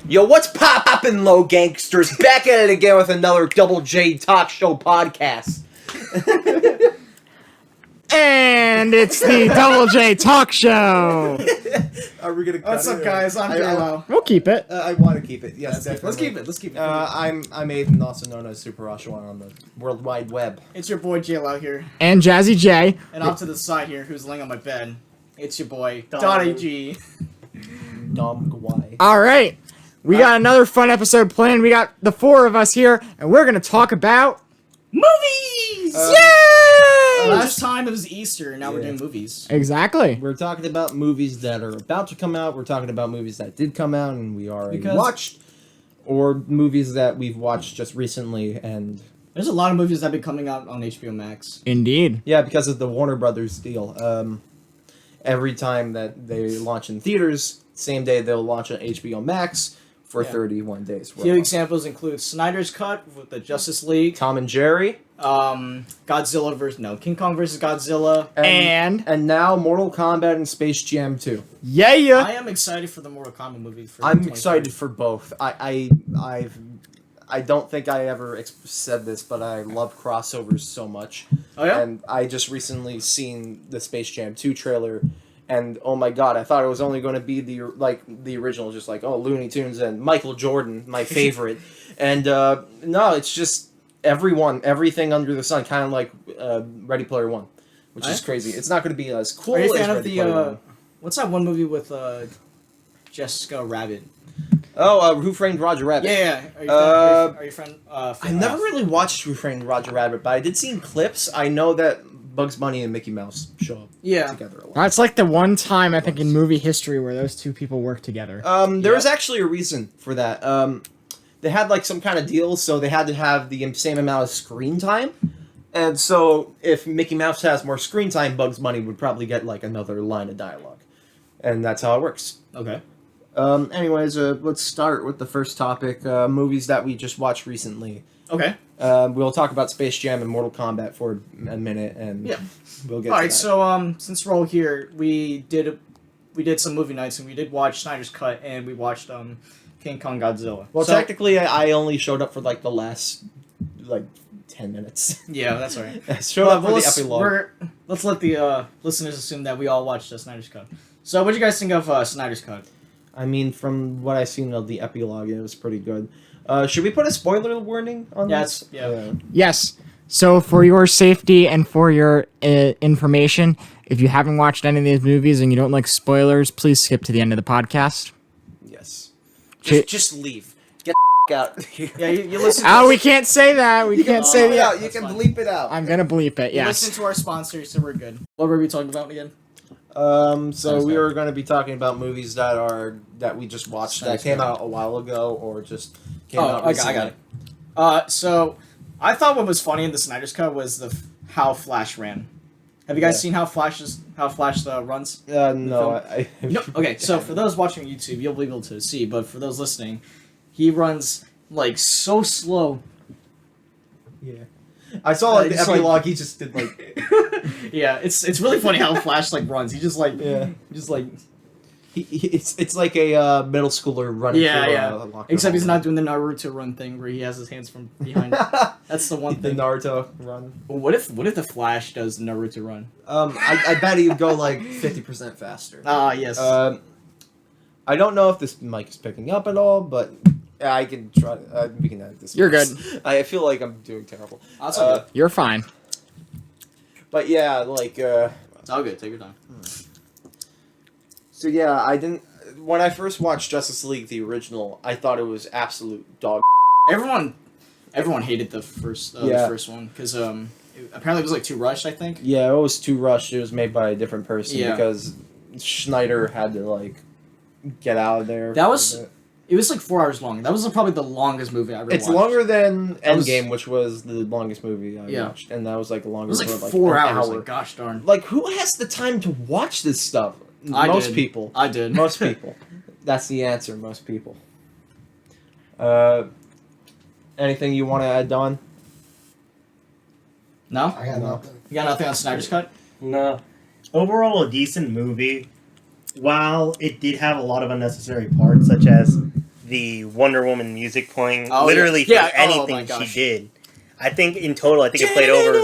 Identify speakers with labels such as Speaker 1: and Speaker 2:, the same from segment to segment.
Speaker 1: Yo, what's poppin', low gangsters? Back at it again with another Double J Talk Show podcast.
Speaker 2: And it's the Double J Talk Show.
Speaker 1: Are we gonna?
Speaker 3: What's up, guys? I'm JLau.
Speaker 2: We'll keep it.
Speaker 1: I want to keep it. Yes,
Speaker 3: Let's keep it. Let's keep it.
Speaker 1: I'm Aidan, also known as Super Rashawan on the World Wide Web.
Speaker 3: It's your boy JLau here,
Speaker 2: And Jazzy J.
Speaker 3: and off to the side here, who's laying on my bed. It's your boy Donny G.
Speaker 1: Dom Gwai.
Speaker 2: All right. We got another fun episode planned. We got the four of us here, and we're going to talk about
Speaker 3: Movies.
Speaker 2: Yay!
Speaker 3: Last time it was Easter, and now we're doing movies.
Speaker 2: Exactly.
Speaker 1: We're talking about movies that are about to come out. We're talking about movies that did come out and we already watched, or movies that we've watched just recently. And
Speaker 3: There's a lot of movies that have been coming out on HBO Max.
Speaker 2: Indeed.
Speaker 1: yeah, because of the Warner Brothers deal. Every time that they launch in theaters, same day they'll launch on HBO Max for 31 days.
Speaker 3: A few examples include Snyder's Cut with the Justice League,
Speaker 1: Tom and Jerry,
Speaker 3: King Kong versus Godzilla,
Speaker 2: And
Speaker 1: now Mortal Kombat and Space Jam 2.
Speaker 2: yeah.
Speaker 3: I am excited for the Mortal Kombat movie.
Speaker 1: I'm excited for both. I don't think I ever said this, but I love crossovers so much.
Speaker 3: Oh yeah.
Speaker 1: And I just recently seen the Space Jam 2 trailer, and oh my god, I thought it was only going to be the original, just like Looney Tunes and Michael Jordan, my favorite. And no, it's just everything under the sun, kind of like Ready Player One, which is crazy. It's not going to be as cool.
Speaker 3: Are you a
Speaker 1: as
Speaker 3: fan of
Speaker 1: Ready Player One.
Speaker 3: What's that one movie with Jessica Rabbit?
Speaker 1: Oh, Who Framed Roger Rabbit?
Speaker 3: Yeah. Are you a friend?
Speaker 1: I never really watched Who Framed Roger Rabbit, but I did see clips. I know that Bugs Bunny and Mickey Mouse show up together a lot.
Speaker 2: That's like the one time, I think, in movie history where those two people work together.
Speaker 1: There was actually a reason for that. They had like some kind of deal, so they had to have the same amount of screen time. And so if Mickey Mouse has more screen time, Bugs Bunny would probably get like another line of dialogue. And that's how it works.
Speaker 3: Okay.
Speaker 1: Anyways, let's start with the first topic, movies that we just watched recently.
Speaker 3: Okay.
Speaker 1: We'll talk about Space Jam and Mortal Kombat for a minute, and we'll get to that.
Speaker 3: So since we're all here, we did some movie nights, and we did watch Snyder's Cut, and we watched King Kong Godzilla.
Speaker 1: Well, technically, I only showed up for like the last 10 minutes.
Speaker 3: Yeah, that's all right.
Speaker 1: I showed up for the epilogue.
Speaker 3: Let's let the listeners assume that we all watched Snyder's Cut. So, what do you guys think of Snyder's Cut?
Speaker 1: I mean, from what I've seen of the epilogue, it was pretty good. Should we put a spoiler warning on this?
Speaker 3: Yeah.
Speaker 2: Yes. So for your safety and for your information, if you haven't watched any of these movies and you don't like spoilers, please skip to the end of the podcast.
Speaker 1: Yes.
Speaker 2: Ch-
Speaker 1: Just leave. Get the out.
Speaker 3: Yeah, you listen.
Speaker 2: Oh, we can't say that. We can't say that.
Speaker 1: You can bleep it out.
Speaker 2: I'm gonna bleep it.
Speaker 3: You
Speaker 2: Yes.
Speaker 3: listen to our sponsors, so we're good. What were we talking about again?
Speaker 1: So we were going to be talking about movies that we just watched that came out a while ago or just came out recently.
Speaker 3: I got it. So I thought what was funny in the Snyder's Cut was how Flash ran. Have you guys seen how Flash runs?
Speaker 1: No.
Speaker 3: No. Okay, so for those watching on YouTube, you'll be able to see, but for those listening, he runs like so slow.
Speaker 1: Yeah. I saw the epilogue. He just did like.
Speaker 3: Yeah, it's really funny how Flash runs. He just
Speaker 1: it's like a middle schooler running.
Speaker 3: Except he's not doing the Naruto run thing where he has his hands from behind. That's the one thing.
Speaker 1: The Naruto run.
Speaker 3: What if the Flash does the Naruto run?
Speaker 1: I bet he would go like 50% faster.
Speaker 3: Yes.
Speaker 1: I don't know if this mic is picking up at all, but. Yeah, I can try. We can edit this.
Speaker 2: You're good.
Speaker 1: I feel like I'm doing terrible.
Speaker 3: That's all good.
Speaker 2: You're fine.
Speaker 1: But yeah,
Speaker 3: it's all good. Take your time.
Speaker 1: So yeah, I didn't. When I first watched Justice League, the original, I thought it was absolute dog.
Speaker 3: Everyone hated the first one because apparently it was too rushed. I think.
Speaker 1: Yeah, it was too rushed. It was made by a different person because Schneider had to get out of there.
Speaker 3: It was 4 hours long. That was probably the longest movie I ever watched.
Speaker 1: It's longer than Endgame, which was the longest movie I watched, and that was the longest.
Speaker 3: It was 4 hours. Gosh darn.
Speaker 1: Who has the time to watch this stuff?
Speaker 3: Most
Speaker 1: people.
Speaker 3: I did.
Speaker 1: Most people. That's the answer. Most people. Anything you want to add, Don?
Speaker 3: No.
Speaker 4: I got nothing.
Speaker 3: You got nothing on Snyder's Cut?
Speaker 4: No. Overall, a decent movie. While it did have a lot of unnecessary parts, such as the Wonder Woman music playing
Speaker 3: Oh,
Speaker 4: literally
Speaker 3: yeah.
Speaker 4: for
Speaker 3: Yeah, oh my
Speaker 4: anything she
Speaker 3: gosh.
Speaker 4: did. I think in total, I think it played over.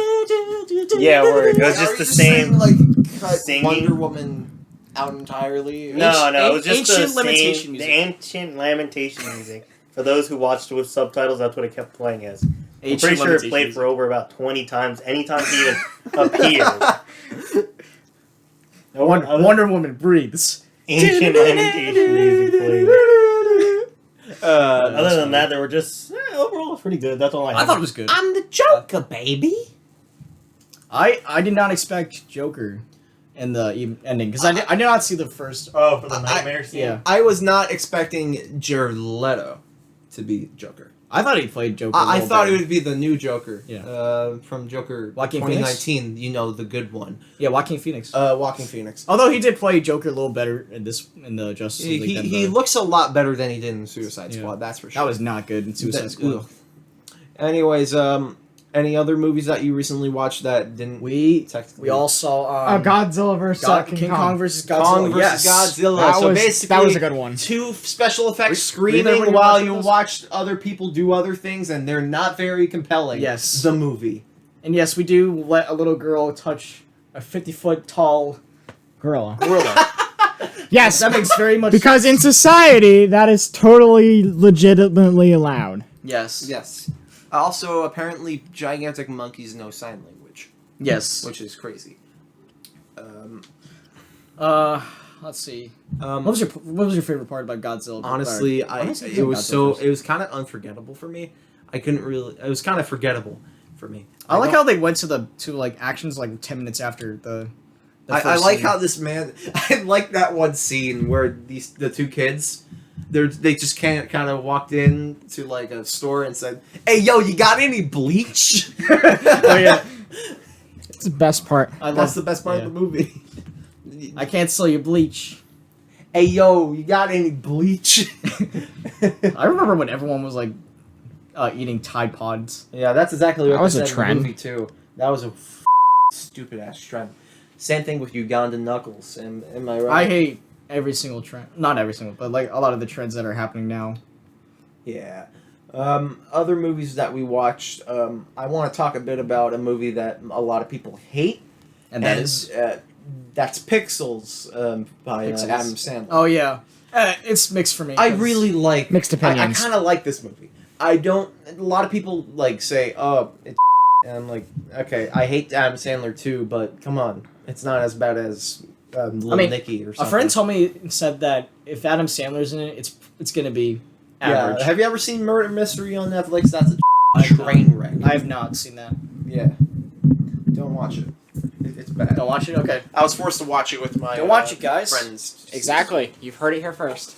Speaker 4: Yeah, word. It was
Speaker 1: Are
Speaker 4: just
Speaker 1: you
Speaker 4: the same.
Speaker 1: Like cut
Speaker 4: singing?
Speaker 1: Wonder Woman out entirely.
Speaker 4: No, it was just the
Speaker 3: ancient lamentation
Speaker 4: same,
Speaker 3: music.
Speaker 4: the ancient lamentation music. For those who watched it with subtitles, that's what it kept playing as. I'm
Speaker 3: Ancient
Speaker 4: pretty sure it
Speaker 3: lamentation
Speaker 4: played
Speaker 3: music.
Speaker 4: for over about 20 times, anytime he even appeared.
Speaker 3: Wonder Woman breathes.
Speaker 4: Ancient lamentation music played. Other than that, they were just overall it was pretty good. That's all I
Speaker 3: I
Speaker 4: had.
Speaker 3: thought it was good.
Speaker 1: I'm the Joker, baby.
Speaker 3: I did not expect Joker in the ending because I did not see the first.
Speaker 4: Oh, for the nightmare scene?
Speaker 3: Yeah,
Speaker 1: I was not expecting Jared Leto to be Joker.
Speaker 3: I thought he played Joker.
Speaker 1: I thought it would be the new Joker.
Speaker 3: Yeah.
Speaker 1: From Joker
Speaker 3: Joaquin
Speaker 1: 2019. You know, the good one.
Speaker 3: Yeah, Joaquin Phoenix.
Speaker 1: Joaquin Phoenix.
Speaker 3: Although he did play Joker a little better in the Justice League. than
Speaker 1: He
Speaker 3: the-
Speaker 1: looks a lot better than he did in Suicide
Speaker 3: Yeah.
Speaker 1: Squad. That's for sure.
Speaker 3: that was not good in Suicide Squad.
Speaker 1: Ugh. Anyways, any other movies that you recently watched that didn't
Speaker 3: We
Speaker 1: technically
Speaker 3: all saw
Speaker 2: Godzilla versus
Speaker 3: King Kong versus Godzilla.
Speaker 1: Kong
Speaker 3: Yes.
Speaker 1: versus Godzilla?
Speaker 2: That
Speaker 1: So
Speaker 2: was
Speaker 1: basically,
Speaker 2: that was a good one.
Speaker 1: two special effects
Speaker 3: Remember
Speaker 1: screaming
Speaker 3: when you
Speaker 1: while
Speaker 3: watched
Speaker 1: you
Speaker 3: those?
Speaker 1: watched other people do other things, and they're not very compelling.
Speaker 3: Yes.
Speaker 1: The movie.
Speaker 3: And yes, we do let a little girl touch a 50-foot tall
Speaker 2: Gorilla.
Speaker 3: gorilla.
Speaker 2: Yes,
Speaker 3: That makes very much
Speaker 2: because in society that is totally legitimately allowed.
Speaker 3: Yes.
Speaker 1: Yes. Also, apparently, gigantic monkeys know sign language,
Speaker 3: Yes.
Speaker 1: which is crazy.
Speaker 3: Let's see. What was your favorite part about Godzilla?
Speaker 1: Honestly,
Speaker 3: Honestly,
Speaker 1: it was
Speaker 3: Godzilla first.
Speaker 1: it was kind of unforgettable for me. I couldn't really. It was kind of forgettable for me.
Speaker 3: I like
Speaker 1: don't-
Speaker 3: how they went to like actions like 10 minutes after the
Speaker 1: I
Speaker 3: first
Speaker 1: like
Speaker 3: scene.
Speaker 1: how this man. I like that one scene where the two kids, they just kind of walked in to like a store and said, "Hey, yo, you got any bleach?"
Speaker 3: Oh yeah.
Speaker 2: It's the best part.
Speaker 1: That's the best part of the movie.
Speaker 3: I can't sell you bleach.
Speaker 1: Hey, yo, you got any bleach?
Speaker 3: I remember when everyone was like eating Tide Pods.
Speaker 1: Yeah, that's exactly what
Speaker 2: That was
Speaker 1: they
Speaker 2: a
Speaker 1: said in
Speaker 2: trend.
Speaker 1: the movie too. That was a stupid ass trend. Same thing with Ugandan knuckles. Am I right?
Speaker 3: I hate every single trend. Not every single, but like a lot of the trends that are happening now.
Speaker 1: Yeah. Other movies that we watched. I want to talk a bit about a movie that a lot of people hate,
Speaker 3: And that is
Speaker 1: that's Pixels by
Speaker 3: Pixels.
Speaker 1: Adam Sandler.
Speaker 3: Oh yeah. It's mixed for me.
Speaker 1: I
Speaker 3: 'cause-
Speaker 1: really like
Speaker 2: Mixed opinions.
Speaker 1: I kind of like this movie. I don't. A lot of people like say, "Oh, it's," and I'm like, okay, I hate Adam Sandler too, but come on, it's not as bad as Little Nicky or something.
Speaker 3: A friend told me said that if Adam Sandler's in it, it's gonna be average.
Speaker 1: Yeah. Have you ever seen Murder Mystery on Netflix? That's a
Speaker 3: I've
Speaker 1: train wreck.
Speaker 3: I have not seen that.
Speaker 1: Yeah. Don't watch it. It's bad.
Speaker 3: Don't watch it. Okay.
Speaker 1: I was forced to watch it with my
Speaker 3: Don't watch it, guys.
Speaker 1: friends.
Speaker 2: Exactly. You've heard it here first.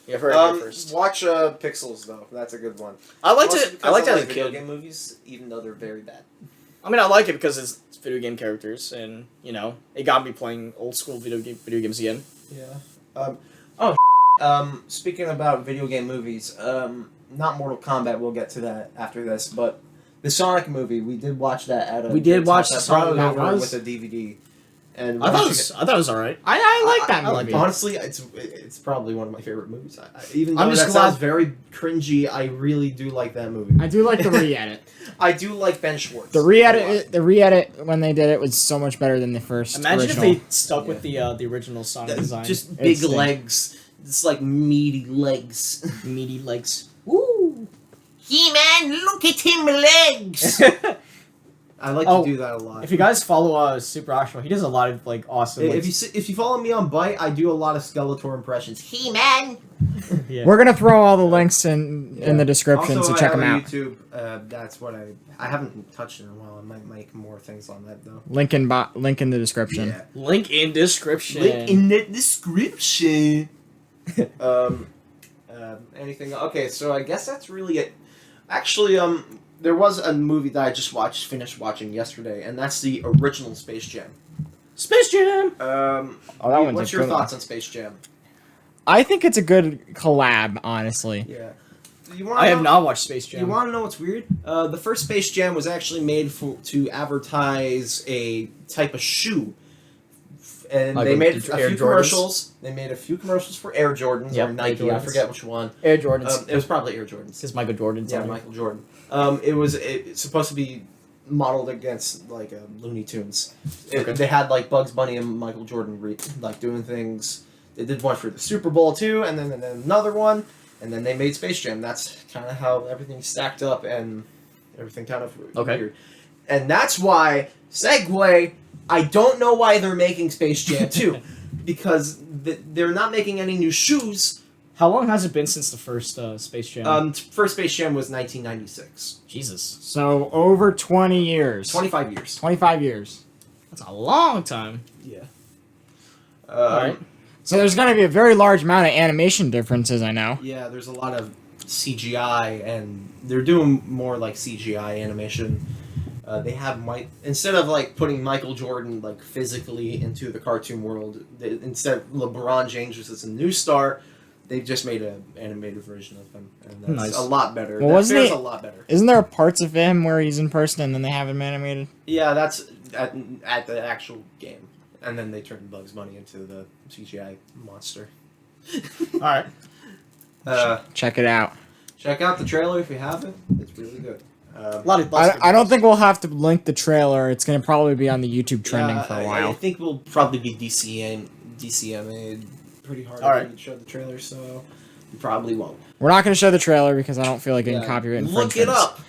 Speaker 3: You heard it here first.
Speaker 1: Watch Pixels though. That's a good one.
Speaker 3: I liked
Speaker 1: Mostly
Speaker 3: it. I
Speaker 1: because
Speaker 3: liked it as a
Speaker 1: video
Speaker 3: kid.
Speaker 1: game movies, even though they're very bad.
Speaker 3: I mean, I like it because it's video game characters, and you know, it got me playing old school video games again.
Speaker 1: Yeah. Speaking about video game movies, not Mortal Kombat. We'll get to that after this, but the Sonic movie. We did watch that at a.
Speaker 3: We did watch
Speaker 1: the
Speaker 3: the Sonic
Speaker 2: movie.
Speaker 1: with a DVD, and
Speaker 3: I thought it was all right.
Speaker 2: I like that
Speaker 3: I like
Speaker 2: movie.
Speaker 1: honestly, it's probably one of my favorite movies. Even though
Speaker 3: I'm just
Speaker 1: that
Speaker 3: glad-
Speaker 1: sounds very cringy, I really do like that movie.
Speaker 2: I do like the re-edit.
Speaker 1: I do like Ben Schwartz.
Speaker 2: The re-edit when they did it was so much better than the first
Speaker 3: Imagine
Speaker 2: original.
Speaker 3: if they stuck with the original Sonic design.
Speaker 1: Just
Speaker 2: It
Speaker 1: big
Speaker 2: stinks.
Speaker 1: legs. It's like meaty legs.
Speaker 3: meaty legs.
Speaker 1: Woo! He-Man, look at him legs! I like
Speaker 3: Oh,
Speaker 1: to do that a lot.
Speaker 3: If you guys follow Super Ashwell, he does a lot of like awesome. Like,
Speaker 1: If you follow me on Byte, I do a lot of Skeletor impressions. He-Man!
Speaker 3: yeah.
Speaker 2: We're gonna throw all the links in the description,
Speaker 1: Also,
Speaker 2: so check
Speaker 1: I
Speaker 2: them
Speaker 1: have
Speaker 2: out.
Speaker 1: a YouTube. That's what I haven't touched in a while. I might make more things on that though.
Speaker 2: Link in the description.
Speaker 1: Yeah.
Speaker 3: Link in description.
Speaker 1: Link in the description. Anything? Okay, so I guess that's really it. Actually, there was a movie that I just finished watching yesterday, and that's the original Space Jam.
Speaker 3: Space Jam.
Speaker 2: Oh, that one's
Speaker 1: What's
Speaker 2: a
Speaker 1: your
Speaker 2: good one.
Speaker 1: thoughts on Space Jam?
Speaker 2: I think it's a good collab, honestly.
Speaker 1: Yeah. You wanna
Speaker 3: I have
Speaker 1: know-
Speaker 3: not watched Space Jam.
Speaker 1: You want to know what's weird? The first Space Jam was actually made to advertise a type of shoe. And
Speaker 3: Like
Speaker 1: they made
Speaker 3: the
Speaker 1: a
Speaker 3: Air
Speaker 1: few
Speaker 3: Jordans?
Speaker 1: commercials. They made a few commercials for Air Jordans
Speaker 3: Yep,
Speaker 1: or Nike.
Speaker 3: Air
Speaker 1: I
Speaker 3: Jordans.
Speaker 1: forget which one.
Speaker 3: Air Jordans.
Speaker 1: It was probably Air Jordans.
Speaker 3: Because Michael Jordan's
Speaker 1: Yeah,
Speaker 3: on it.
Speaker 1: Michael Jordan. It's supposed to be modeled against like Looney Tunes.
Speaker 3: Okay.
Speaker 1: They had like Bugs Bunny and Michael Jordan like doing things. They did one for the Super Bowl too, and then another one, and then they made Space Jam. That's kind of how everything stacked up and everything kind of weird. And that's why segue. I don't know why they're making Space Jam 2, because they're not making any new shoes.
Speaker 3: How long has it been since the first Space Jam?
Speaker 1: First Space Jam was 1996.
Speaker 3: Jesus.
Speaker 2: So over 20 years.
Speaker 1: 25 years.
Speaker 2: 25 years.
Speaker 3: That's a long time.
Speaker 1: Yeah.
Speaker 3: Alright.
Speaker 2: So there's going to be a very large amount of animation differences, I know.
Speaker 1: Yeah, there's a lot of CGI, and they're doing more like CGI animation. They have instead of like putting Michael Jordan like physically into the cartoon world, instead LeBron James is a new star. They've just made an animated version of him, and that's
Speaker 3: Nice.
Speaker 1: a lot better.
Speaker 2: Well,
Speaker 1: That
Speaker 2: wasn't
Speaker 1: fares
Speaker 2: it-
Speaker 1: a lot better.
Speaker 2: Isn't there parts of him where he's in person and then they have him animated?
Speaker 1: Yeah, that's at the actual game, and then they turned Bugs Bunny into the CGI monster.
Speaker 3: Alright.
Speaker 2: Check it out.
Speaker 1: Check out the trailer if you haven't. It's really good.
Speaker 3: Lots of good
Speaker 2: I don't
Speaker 3: ones.
Speaker 2: think we'll have to link the trailer. It's going to probably be on the YouTube trending
Speaker 1: Yeah,
Speaker 2: for a
Speaker 1: I
Speaker 2: while.
Speaker 1: think we'll probably be DCMA'd pretty hard
Speaker 3: All right.
Speaker 1: to show the trailer, so you probably won't.
Speaker 2: We're not going to show the trailer because I don't feel like getting
Speaker 1: Yeah,
Speaker 2: copyright
Speaker 1: Look
Speaker 2: infringements.
Speaker 1: it up.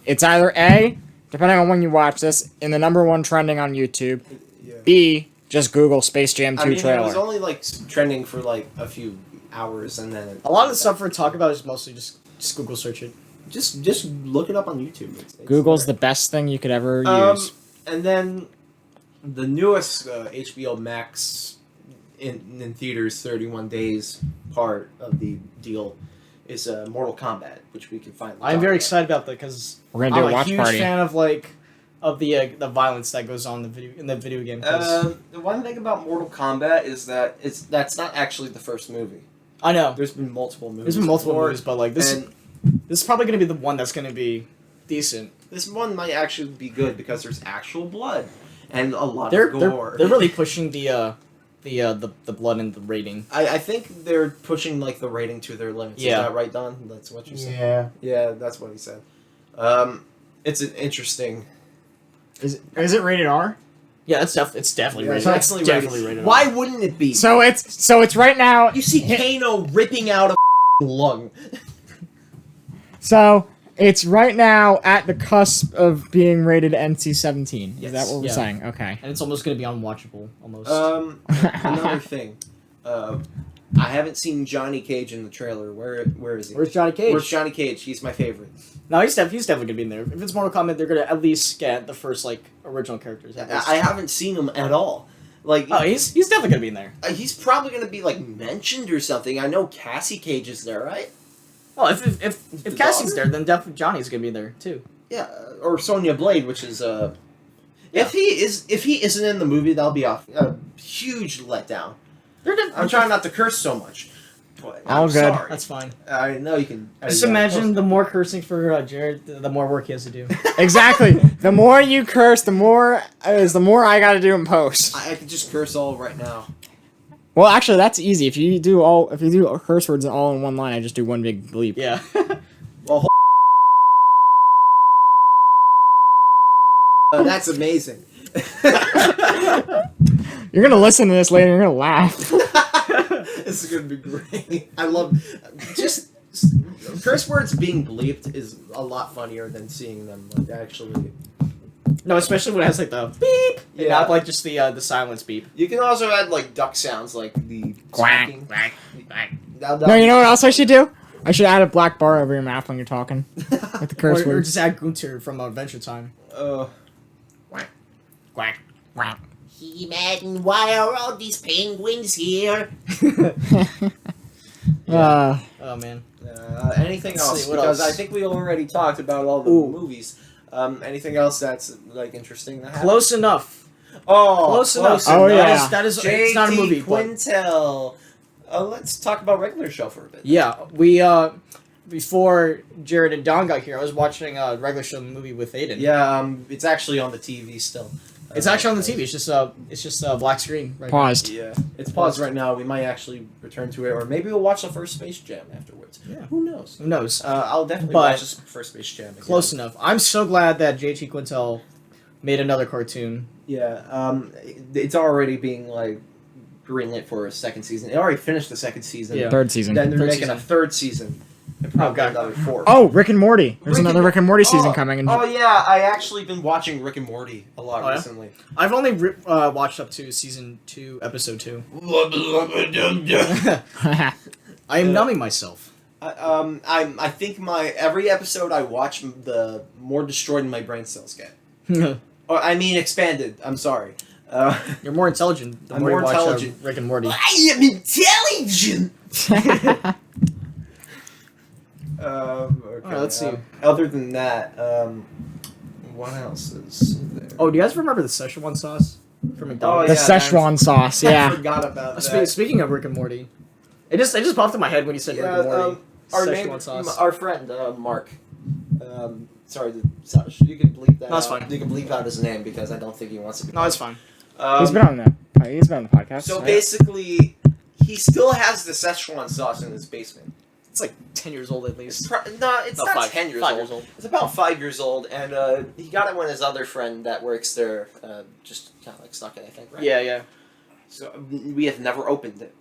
Speaker 2: It's either A, depending on when you watch this, in the #1 trending on YouTube.
Speaker 1: Yeah.
Speaker 2: B, just Google Space Jam 2
Speaker 1: I mean,
Speaker 2: trailer.
Speaker 1: it was only like trending for like a few hours, and then
Speaker 3: A lot of the stuff we're talking about is mostly just Google search it.
Speaker 1: just look it up on YouTube. It's
Speaker 2: Google's
Speaker 1: there.
Speaker 2: the best thing you could ever use.
Speaker 1: And then the newest HBO Max in theaters 31 days part of the deal is Mortal Kombat, which we can finally.
Speaker 3: I'm
Speaker 1: talk
Speaker 3: very
Speaker 1: about.
Speaker 3: excited about that because
Speaker 2: We're going to do
Speaker 3: I'm
Speaker 2: a
Speaker 3: a
Speaker 2: watch
Speaker 3: huge
Speaker 2: party.
Speaker 3: fan of the violence that goes on in the video game. 'Cause
Speaker 1: The one thing about Mortal Kombat is that that's not actually the first movie.
Speaker 3: I know
Speaker 1: There's been multiple movies.
Speaker 3: there's been multiple
Speaker 1: before,
Speaker 3: movies, but like this
Speaker 1: and
Speaker 3: is probably going to be the one that's going to be decent.
Speaker 1: this one might actually be good because there's actual blood and a lot
Speaker 3: They're
Speaker 1: of gore.
Speaker 3: they're really pushing the blood and the rating.
Speaker 1: I think they're pushing like the rating to their limits.
Speaker 3: Yeah.
Speaker 1: Is that right, Don? That's what you said. Yeah, that's what he said. It's an interesting.
Speaker 2: Is it rated R?
Speaker 3: Yeah, it's definitely
Speaker 1: Yeah,
Speaker 3: rated.
Speaker 1: it's
Speaker 3: It's definitely rated.
Speaker 1: Why wouldn't it be?
Speaker 2: So it's right now.
Speaker 1: You see Kano ripping out a lung.
Speaker 2: So it's right now at the cusp of being rated NC-17. Is
Speaker 1: Yes.
Speaker 2: that what we're
Speaker 3: Yeah.
Speaker 2: saying? Okay.
Speaker 3: and it's almost going to be unwatchable. Almost.
Speaker 1: Another thing. I haven't seen Johnny Cage in the trailer. Where is he?
Speaker 3: Where's Johnny Cage?
Speaker 1: Where's Johnny Cage? He's my favorite.
Speaker 3: No, he's definitely going to be in there. If it's Mortal Kombat, they're going to at least get the first original characters. At least.
Speaker 1: I haven't seen him at all. Like,
Speaker 3: Oh, he's definitely going to be in there.
Speaker 1: he's probably gonna be like mentioned or something. I know Cassie Cage is there, right?
Speaker 3: Well, if
Speaker 1: The
Speaker 3: Cassie's
Speaker 1: daughter?
Speaker 3: there, then definitely Johnny's going to be there too.
Speaker 1: Yeah, or Sonya Blade, which is if he isn't in the movie, that'll be a huge letdown. I'm trying not to curse so much. But
Speaker 2: All
Speaker 1: I'm
Speaker 2: good.
Speaker 1: Sorry.
Speaker 3: That's fine.
Speaker 1: I know you can.
Speaker 3: Just imagine the more cursing for Jared, the more work he has to do.
Speaker 2: Exactly. The more you curse, the more I got to do in post.
Speaker 1: I can just curse all right now.
Speaker 2: Well, actually, that's easy. If you do curse words all in one line, I just do one big bleep.
Speaker 3: Yeah.
Speaker 1: Well, that's amazing.
Speaker 2: You're gonna listen to this later. You're gonna laugh.
Speaker 1: This is gonna be great. I love just curse words being bleeped is a lot funnier than seeing them like actually.
Speaker 3: No, especially when it has the beep, and
Speaker 1: Yeah.
Speaker 3: not just the silence beep.
Speaker 1: You can also add like duck sounds, like the
Speaker 2: Quack,
Speaker 1: squawking.
Speaker 2: quack, quack.
Speaker 1: That-
Speaker 2: No, you know what else I should do? I should add a black bar over your mouth when you're talking with the curse
Speaker 3: Or
Speaker 2: words.
Speaker 3: just add Gunter from Adventure Time.
Speaker 2: Quack, quack.
Speaker 1: He-Man, why are all these penguins here?
Speaker 3: Oh man.
Speaker 1: Anything
Speaker 3: Let's
Speaker 1: else?
Speaker 3: see, what
Speaker 1: Because
Speaker 3: else?
Speaker 1: I think we already talked about all the
Speaker 3: Ooh.
Speaker 1: movies. Anything else that's like interesting that happened?
Speaker 3: Close enough.
Speaker 1: Oh,
Speaker 3: Close enough.
Speaker 2: Oh, yeah.
Speaker 3: That is it's not a movie. But
Speaker 1: Quintel. Let's talk about regular show for a bit.
Speaker 3: yeah, we before Jared and Don got here, I was watching a regular show movie with Aidan.
Speaker 1: Yeah, it's actually on the TV still.
Speaker 3: It's actually on the TV. It's just a black screen. Right
Speaker 2: Paused.
Speaker 1: Yeah, it's paused right now. We might actually return to it, or maybe we'll watch the first Space Jam afterwards.
Speaker 3: Yeah.
Speaker 1: Who knows?
Speaker 3: Who knows?
Speaker 1: I'll definitely
Speaker 3: But-
Speaker 1: watch the first Space Jam. Again.
Speaker 3: Close enough. I'm so glad that JT Quintel made another cartoon.
Speaker 1: Yeah, it's already being like greenlit for a second season. It already finished the second season.
Speaker 3: Yeah.
Speaker 2: Third season.
Speaker 1: Then they're
Speaker 3: Third
Speaker 1: making
Speaker 3: season.
Speaker 1: a third season. And probably
Speaker 3: God.
Speaker 1: another fourth.
Speaker 2: Oh, Rick and Morty. There's
Speaker 1: Rick
Speaker 2: another
Speaker 1: and-
Speaker 2: Rick and Morty season
Speaker 1: Oh,
Speaker 2: coming.
Speaker 1: Oh yeah, I actually been watching Rick and Morty a lot
Speaker 3: Oh, yeah?
Speaker 1: recently.
Speaker 3: I've only watched up to season 2, episode 2. I am numbing myself.
Speaker 1: I think every episode I watch, the more destroyed my brain cells get. Or I mean expanded. I'm sorry.
Speaker 3: You're more intelligent the
Speaker 1: I'm
Speaker 3: more you
Speaker 1: more
Speaker 3: watch
Speaker 1: intelligent.
Speaker 3: Rick and Morty.
Speaker 1: I am intelligent. Okay,
Speaker 3: Alright, let's see.
Speaker 1: Other than that, what else is there?
Speaker 3: Oh, do you guys remember the Szechuan sauce from
Speaker 1: Oh,
Speaker 3: McDonald's?
Speaker 2: The
Speaker 1: yeah,
Speaker 2: Szechuan sauce,
Speaker 1: I
Speaker 2: yeah.
Speaker 1: forgot about that.
Speaker 3: Speaking of Rick and Morty, it just popped in my head when you said Rick and Morty.
Speaker 1: our
Speaker 3: Szechuan
Speaker 1: neighbor,
Speaker 3: sauce.
Speaker 1: our friend Mark. Sorry, you can bleep that.
Speaker 3: No, it's
Speaker 1: out.
Speaker 3: fine.
Speaker 1: You can bleep out his name because I don't think he wants to be.
Speaker 3: No, it's fine.
Speaker 2: He's been on the podcast.
Speaker 1: So
Speaker 2: right?
Speaker 1: basically, he still has the Szechuan sauce in his basement.
Speaker 3: It's like 10 years old at least.
Speaker 1: It's
Speaker 3: No,
Speaker 1: not 10 years
Speaker 3: 5
Speaker 1: old.
Speaker 3: years old.
Speaker 1: It's about 5 years old, and he got it when his other friend that works there just kind of like stuck it, I think, right?
Speaker 3: Yeah.
Speaker 1: So we have never opened it.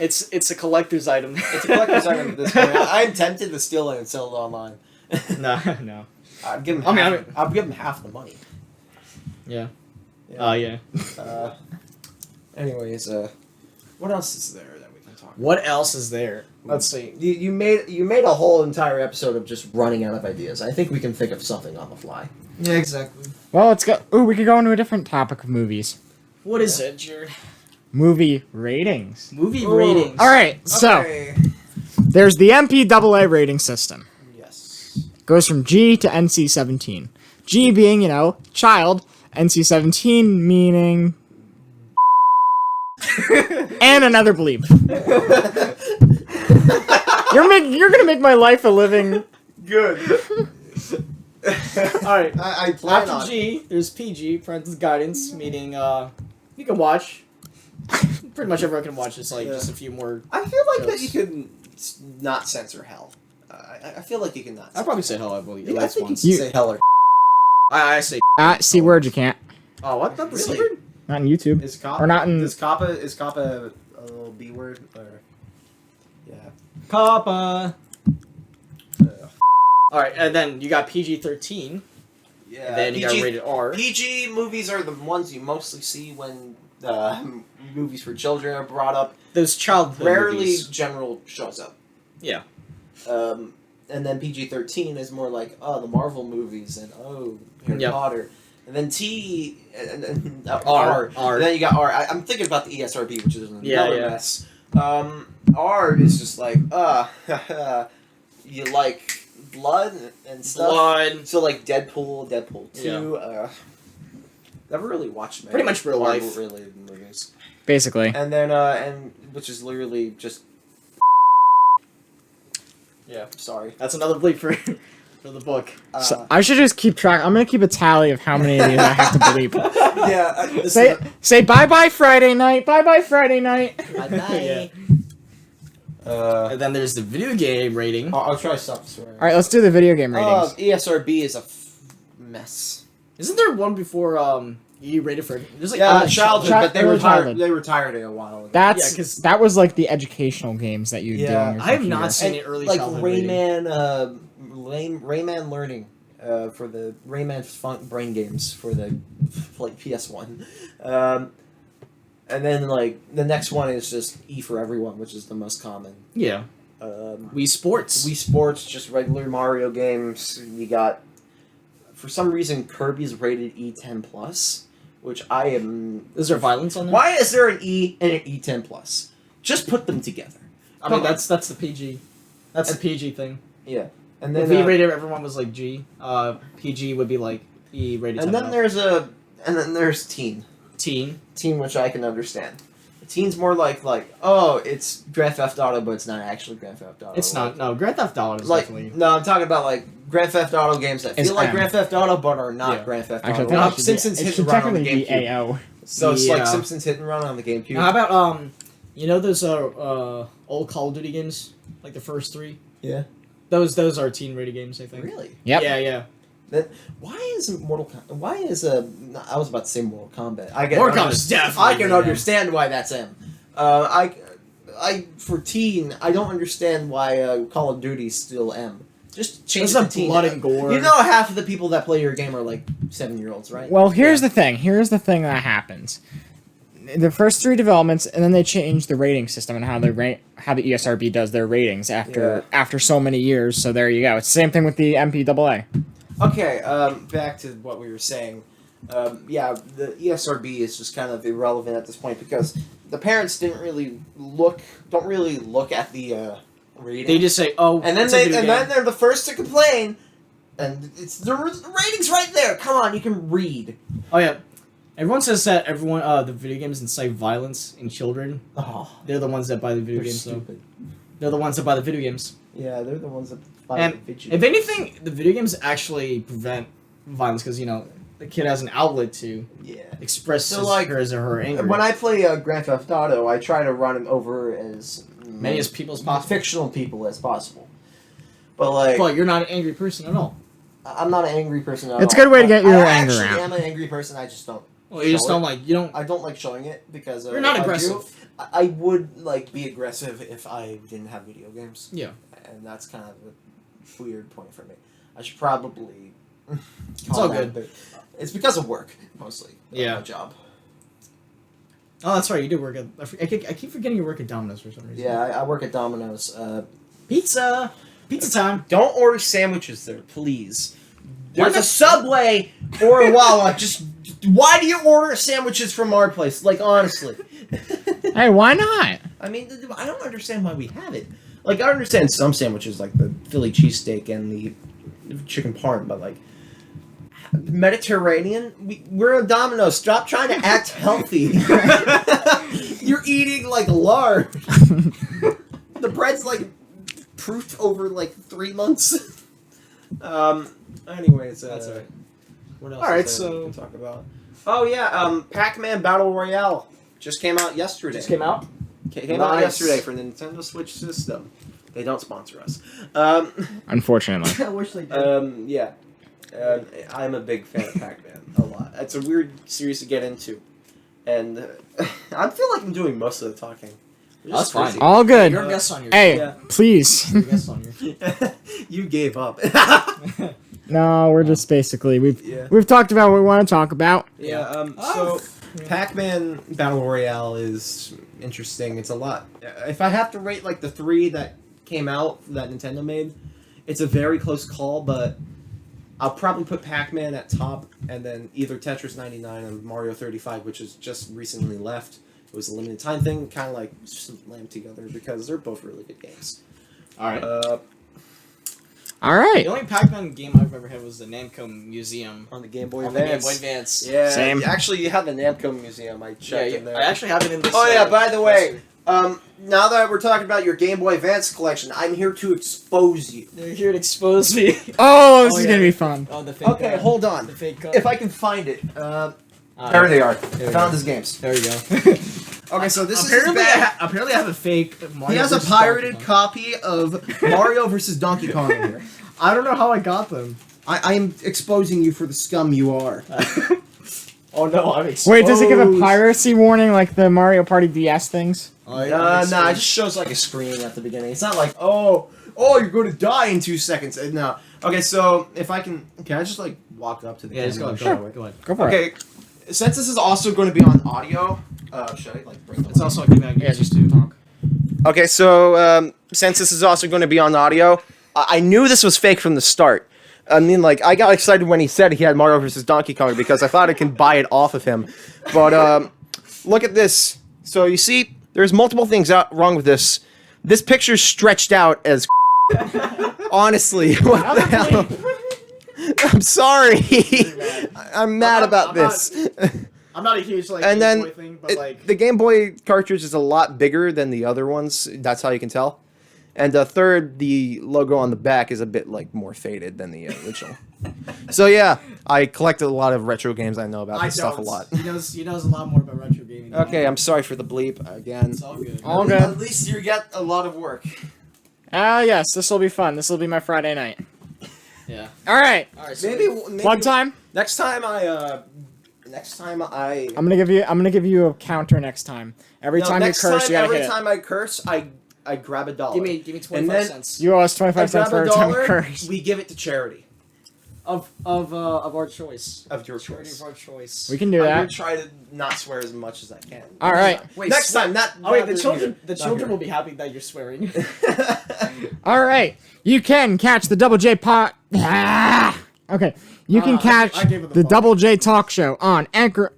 Speaker 3: It's a collector's item.
Speaker 1: It's a collector's item at this point. I'm tempted to steal it and sell it online.
Speaker 3: No.
Speaker 1: I'd give him.
Speaker 3: I mean,
Speaker 1: I'll give him half the money.
Speaker 3: Yeah.
Speaker 1: Yeah.
Speaker 3: Yeah.
Speaker 1: Anyways, what else is there that we can talk about?
Speaker 3: What else is there? Let's see.
Speaker 1: You made a whole entire episode of just running out of ideas. I think we can think of something on the fly.
Speaker 3: Yeah, exactly.
Speaker 2: Well, let's go. Ooh, we could go into a different topic of movies.
Speaker 3: What is it, Jared?
Speaker 2: Movie ratings.
Speaker 3: Movie
Speaker 1: Ooh.
Speaker 3: ratings.
Speaker 2: All right, so
Speaker 1: Okay.
Speaker 2: there's the MPAA rating system.
Speaker 1: Yes.
Speaker 2: Goes from G to NC-17. G being, child. NC-17 meaning... and another bleep. You're gonna make my life a living...
Speaker 1: Good.
Speaker 3: Alright.
Speaker 1: I plan on.
Speaker 3: After G, there's PG, parental guidance, meaning you can watch. Pretty much everyone can watch. It's like just a few more.
Speaker 1: I feel like that
Speaker 3: jokes.
Speaker 1: you could not censor hell. I feel like you can not.
Speaker 3: I'd probably say hell at least
Speaker 1: I think
Speaker 3: once.
Speaker 1: you can say hell or.
Speaker 3: I say.
Speaker 2: C word you can't.
Speaker 3: Oh, what? Not the
Speaker 1: Really?
Speaker 3: C word?
Speaker 2: Not on YouTube.
Speaker 1: Is Kappa,
Speaker 2: Or not in-
Speaker 1: Is Kappa a little B word or? Yeah.
Speaker 3: Kappa. Alright, and then you got PG-13.
Speaker 1: Yeah.
Speaker 3: And then you got rated R.
Speaker 1: PG movies are the ones you mostly see when movies for children are brought up.
Speaker 3: Those childhood
Speaker 1: Rarely
Speaker 3: movies.
Speaker 1: general shows up.
Speaker 3: Yeah.
Speaker 1: And then PG-13 is more like the Marvel movies and Harry
Speaker 3: Yep.
Speaker 1: Potter. And then T and
Speaker 3: R.
Speaker 1: And then you got R. I'm thinking about the ESRB, which is another
Speaker 3: Yeah.
Speaker 1: mess. R is just like you like blood and stuff.
Speaker 3: Blood.
Speaker 1: So like Deadpool 2. Never really watched many
Speaker 3: Pretty much real life.
Speaker 1: related movies.
Speaker 2: Basically.
Speaker 1: And then and which is literally just. Yeah, sorry.
Speaker 3: That's another bleep for the book.
Speaker 2: So I should just keep track. I'm gonna keep a tally of how many of these I have to bleep.
Speaker 1: Yeah.
Speaker 2: Say bye-bye Friday night. Bye-bye Friday night.
Speaker 3: Yeah. And then there's the video game rating.
Speaker 1: I'll try something. Sorry.
Speaker 2: All right, let's do the video game ratings.
Speaker 1: ESRB is a mess.
Speaker 3: Isn't there one before you rated for? There's like
Speaker 1: childhood,
Speaker 2: chi-
Speaker 1: but they
Speaker 2: early
Speaker 1: retired.
Speaker 2: childhood.
Speaker 1: They retired it a while ago.
Speaker 2: That's
Speaker 3: yeah, 'cause-
Speaker 2: that was like the educational games that you did
Speaker 1: Yeah,
Speaker 2: on your
Speaker 3: I have
Speaker 2: computer.
Speaker 3: not seen
Speaker 1: And,
Speaker 3: the early
Speaker 1: like
Speaker 3: childhood rating.
Speaker 1: Rayman Learning for the Rayman Funk Brain games for the like PS1, and then like the next one is just E for Everyone, which is the most common.
Speaker 3: Yeah. Wii Sports.
Speaker 1: Wii Sports, just regular Mario games. You got, for some reason, Kirby's rated E10 plus, which I am.
Speaker 3: Is there violence on there?
Speaker 1: Why is there an E and an E10 plus? Just put them together.
Speaker 3: I mean, that's the PG. That's the PG thing.
Speaker 1: Yeah, and
Speaker 3: If
Speaker 1: then
Speaker 3: E rated everyone was like G, PG would be like E rated.
Speaker 1: and
Speaker 3: 10
Speaker 1: then
Speaker 3: up.
Speaker 1: there's teen,
Speaker 3: teen.
Speaker 1: which I can understand. Teens more like oh, it's Grand Theft Auto, but it's not actually Grand Theft Auto.
Speaker 3: It's not. No, Grand Theft Auto is
Speaker 1: Like
Speaker 3: definitely.
Speaker 1: no, I'm talking about like Grand Theft Auto games that
Speaker 2: It's
Speaker 1: feel like
Speaker 2: M.
Speaker 1: Grand Theft Auto, but are not
Speaker 3: Yeah.
Speaker 1: Grand Theft
Speaker 2: Actually,
Speaker 1: Auto.
Speaker 2: I
Speaker 1: Like
Speaker 2: think
Speaker 1: Simpsons
Speaker 2: it
Speaker 1: Hit
Speaker 2: should
Speaker 1: and Run on the
Speaker 2: technically be
Speaker 1: GameCube.
Speaker 2: AO.
Speaker 1: So it's like
Speaker 3: Yeah.
Speaker 1: Simpsons Hit and Run on the GameCube.
Speaker 3: Now, how about you know those old Call of Duty games, like the first 3.
Speaker 1: Yeah.
Speaker 3: Those are teen rated games, I think.
Speaker 1: Really?
Speaker 2: Yep.
Speaker 3: Yeah.
Speaker 1: Then why is I was about to say Mortal Kombat. I get
Speaker 3: Mortal Kombat is definitely
Speaker 1: I can
Speaker 3: M.
Speaker 1: understand why that's M. I for teen, I don't understand why Call of Duty's still M. Just change
Speaker 3: There's
Speaker 1: it to teen.
Speaker 3: blood and gore.
Speaker 1: You know, half of the people that play your game are like 7-year-olds, right?
Speaker 2: Well, here's the thing. Here's the thing that happens. The first 3 developments, and then they change the rating system and how how the ESRB does their ratings after so many years. So there you go. It's the same thing with the MPAA.
Speaker 1: Okay, back to what we were saying. Yeah, the ESRB is just kind of irrelevant at this point because the parents don't really look at the rating.
Speaker 3: They just say, "Oh,"
Speaker 1: and then
Speaker 3: it's a video game.
Speaker 1: they're the first to complain, and it's the ratings right there. Come on, you can read.
Speaker 3: Oh yeah, everyone says that the video games incite violence in children.
Speaker 1: Oh,
Speaker 3: They're the ones that buy the video
Speaker 1: they're
Speaker 3: games.
Speaker 1: stupid.
Speaker 3: They're the ones that buy the video games.
Speaker 1: Yeah, they're the ones that buy
Speaker 3: And
Speaker 1: the video.
Speaker 3: if anything, the video games actually prevent violence because the kid has an outlet to
Speaker 1: Yeah.
Speaker 3: express
Speaker 1: So, like,
Speaker 3: his or her anger.
Speaker 1: When I play Grand Theft Auto, I try to run him over as
Speaker 3: many as people as possible.
Speaker 1: fictional people as possible. But like,
Speaker 3: But you're not an angry person at all.
Speaker 1: I'm not an angry person at all.
Speaker 2: It's a good way to get your
Speaker 1: I
Speaker 2: anger
Speaker 1: actually
Speaker 2: out.
Speaker 1: am an angry person. I just don't.
Speaker 3: Well, you just
Speaker 1: show
Speaker 3: don't
Speaker 1: it.
Speaker 3: like you don't.
Speaker 1: I don't like showing it because
Speaker 3: You're not
Speaker 1: if I do,
Speaker 3: aggressive.
Speaker 1: I would like be aggressive if I didn't have video games.
Speaker 3: Yeah.
Speaker 1: And that's kind of a weird point for me. I should probably.
Speaker 3: It's all good.
Speaker 1: But it's because of work mostly.
Speaker 3: Yeah.
Speaker 1: My job.
Speaker 3: Oh, that's right. You do work at. I keep forgetting you work at Domino's for some reason.
Speaker 1: Yeah, I work at Domino's.
Speaker 3: Pizza time.
Speaker 1: Don't order sandwiches there, please.
Speaker 3: Why
Speaker 1: There's a
Speaker 3: not?
Speaker 1: Subway or a Wawa. Just why do you order sandwiches from our place? Like honestly,
Speaker 2: Hey, why not?
Speaker 1: I mean, I don't understand why we have it. Like I understand some sandwiches, like the Philly cheesesteak and the chicken parm, but like Mediterranean, we're a Domino's. Stop trying to act healthy. You're eating like lard. The bread's like proofed over like 3 months. Anyways,
Speaker 3: That's alright.
Speaker 1: What else?
Speaker 3: Alright,
Speaker 1: is there
Speaker 3: so-
Speaker 1: we can talk about. Oh yeah, Pac-Man Battle Royale just came out yesterday.
Speaker 3: Just came out.
Speaker 1: Came out
Speaker 3: Nice.
Speaker 1: yesterday for the Nintendo Switch system. They don't sponsor us.
Speaker 2: Unfortunately.
Speaker 3: I wish they did.
Speaker 1: Yeah. I'm a big fan of Pac-Man. A lot. It's a weird series to get into, and I feel like I'm doing most of the talking. Which is
Speaker 3: That's fine.
Speaker 1: crazy.
Speaker 2: All good.
Speaker 3: You're a guest on your.
Speaker 2: Hey,
Speaker 1: Yeah.
Speaker 2: please.
Speaker 3: You're a guest on your.
Speaker 1: You gave up.
Speaker 2: No, we're just basically
Speaker 1: Yeah.
Speaker 2: we've talked about what we want to talk about.
Speaker 1: Yeah.
Speaker 3: Oh.
Speaker 1: So Pac-Man Battle Royale is interesting. It's a lot. If I have to rate like the 3 that came out that Nintendo made, it's a very close call, but I'll probably put Pac-Man at top, and then either Tetris 99 or Mario 35, which is just recently left. It was a limited time thing, kind of like slammed together because they're both really good games.
Speaker 3: All right.
Speaker 2: All right.
Speaker 3: The only Pac-Man game I've ever had was the Namco Museum
Speaker 1: On the Game Boy
Speaker 3: on the Game
Speaker 1: Advance.
Speaker 3: Boy Advance.
Speaker 1: Yeah,
Speaker 2: Same.
Speaker 1: Actually, you have the Namco Museum. I
Speaker 3: Yeah,
Speaker 1: checked in there.
Speaker 3: I actually have it in this.
Speaker 1: Oh yeah, by the way, now that we're talking about your Game Boy Advance collection, I'm here to expose you.
Speaker 3: they're here to expose me.
Speaker 2: Oh, this
Speaker 3: Oh,
Speaker 2: is
Speaker 3: yeah.
Speaker 2: gonna be fun.
Speaker 3: Oh, the fake.
Speaker 1: Okay, hold on.
Speaker 3: The fake.
Speaker 1: If I can find it.
Speaker 3: Alright.
Speaker 1: There they are.
Speaker 3: There we
Speaker 1: Found
Speaker 3: go.
Speaker 1: his games.
Speaker 3: There we go.
Speaker 1: Okay, so this
Speaker 3: apparently,
Speaker 1: is his bag.
Speaker 3: apparently I have a fake. Mario
Speaker 1: He has a
Speaker 3: versus
Speaker 1: pirated
Speaker 3: Donkey Kong.
Speaker 1: copy of Mario vs. Donkey Kong in here.
Speaker 3: I don't know how I got them.
Speaker 1: I am exposing you for the scum you are.
Speaker 3: Oh no, I'm exposed.
Speaker 2: Wait, does it give a piracy warning like the Mario Party DS things?
Speaker 3: Oh, yeah, I'm
Speaker 1: Nah, it
Speaker 3: exposed.
Speaker 1: just shows like a screen at the beginning. It's not like, oh, you're going to die in 2 seconds. No. Okay, so if I can I just like walk up to the
Speaker 3: Yeah, just
Speaker 1: camera
Speaker 3: go
Speaker 1: and
Speaker 3: ahead.
Speaker 1: show
Speaker 3: Go
Speaker 1: it?
Speaker 3: ahead.
Speaker 2: Go for it.
Speaker 1: Okay, since this is also going to be on audio, should I like bring
Speaker 3: It's also a game I
Speaker 2: Yeah,
Speaker 3: use
Speaker 2: just
Speaker 3: to talk.
Speaker 1: Okay, so since this is also going to be on audio, I knew this was fake from the start. I mean, like, I got excited when he said he had Mario vs. Donkey Kong because I thought I can buy it off of him. But look at this. So you see, there's multiple things wrong with this. This picture's stretched out as honestly. What the hell? I'm sorry. I'm mad about this.
Speaker 3: I'm not a huge like
Speaker 1: And
Speaker 3: Game
Speaker 1: then
Speaker 3: Boy thing, but like
Speaker 1: the Game Boy cartridge is a lot bigger than the other ones. That's how you can tell. And third, the logo on the back is a bit like more faded than the original. So yeah, I collected a lot of retro games. I know about this stuff a lot.
Speaker 3: He knows a lot more about retro gaming. than
Speaker 1: Okay,
Speaker 3: I
Speaker 1: I'm sorry for the bleep again.
Speaker 3: It's all good.
Speaker 2: All good.
Speaker 1: At least you get a lot of work.
Speaker 2: Ah, yes, this will be fun. This will be my Friday night.
Speaker 3: Yeah.
Speaker 2: All right,
Speaker 3: All right. So
Speaker 1: Maybe
Speaker 2: plug time.
Speaker 1: Next time
Speaker 2: I'm gonna give you a counter next time. Every time you curse, you gotta hit it.
Speaker 1: Every time I curse, I grab $1.
Speaker 3: give me 25
Speaker 1: then-
Speaker 3: cents
Speaker 2: You owe us
Speaker 1: I
Speaker 2: 25 cents
Speaker 1: grab
Speaker 2: for every time you
Speaker 1: $1.
Speaker 2: curse.
Speaker 1: We give it to charity
Speaker 3: of our choice.
Speaker 1: of your
Speaker 3: Charity
Speaker 1: choice.
Speaker 3: of our choice.
Speaker 2: We can do
Speaker 1: I'm gonna
Speaker 2: that.
Speaker 1: try to not swear as much as I can.
Speaker 2: All right.
Speaker 3: Wait,
Speaker 1: Next time, not.
Speaker 3: Oh wait,
Speaker 1: not
Speaker 3: the children.
Speaker 1: here.
Speaker 3: The
Speaker 1: Not
Speaker 3: children
Speaker 1: here.
Speaker 3: will be happy that you're swearing.
Speaker 2: All right. You can catch the Double J pot. Okay. You can catch
Speaker 3: I gave it the
Speaker 2: the
Speaker 3: fuck.
Speaker 2: Double J Talk Show on Anchor,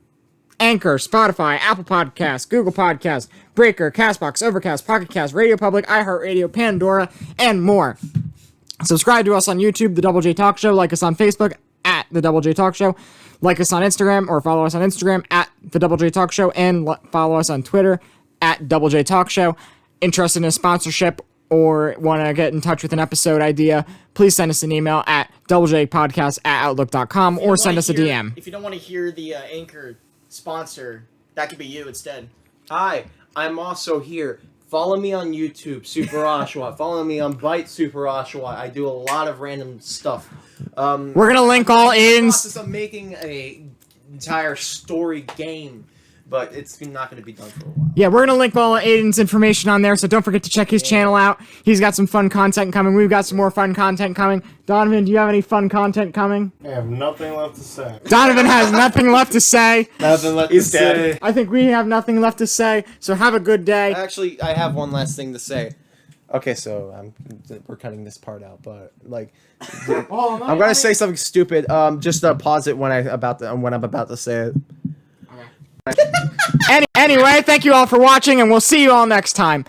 Speaker 2: Spotify, Apple Podcasts, Google Podcasts, Breaker, Castbox, Overcast, Pocket Cast, Radio Public, iHeartRadio, Pandora, and more. Subscribe to us on YouTube, The Double J Talk Show. Like us on Facebook at The Double J Talk Show. Like us on Instagram or follow us on Instagram at The Double J Talk Show. And follow us on Twitter at Double J Talk Show. Interested in a sponsorship or want to get in touch with an episode idea, please send us an email at doublejpodcast@outlook.com or send us a DM.
Speaker 3: If you don't want to hear the Anchor sponsor, that could be you instead.
Speaker 1: Hi, I'm also here. Follow me on YouTube, Super Oshawa. Follow me on Byte Super Oshawa. I do a lot of random stuff.
Speaker 2: We're going to link all
Speaker 1: in the
Speaker 2: Aidan's...
Speaker 1: process of making a entire story game, but it's not going to be done for a while.
Speaker 2: Yeah, we're going to link all Aidan's information on there, so don't forget to check his channel out. He's got some fun content coming. We've got some more fun content coming. Donovan, do you have any fun content coming?
Speaker 4: I have nothing left to say.
Speaker 2: Donovan has nothing left to say.
Speaker 4: Nothing left to say.
Speaker 2: I think we have nothing left to say, so have a good day.
Speaker 1: Actually, I have one last thing to say. Okay, so we're cutting this part out, but like, I'm gonna say something stupid. Just pause it when I'm about to say it.
Speaker 2: Anyway, thank you all for watching, and we'll see you all next time.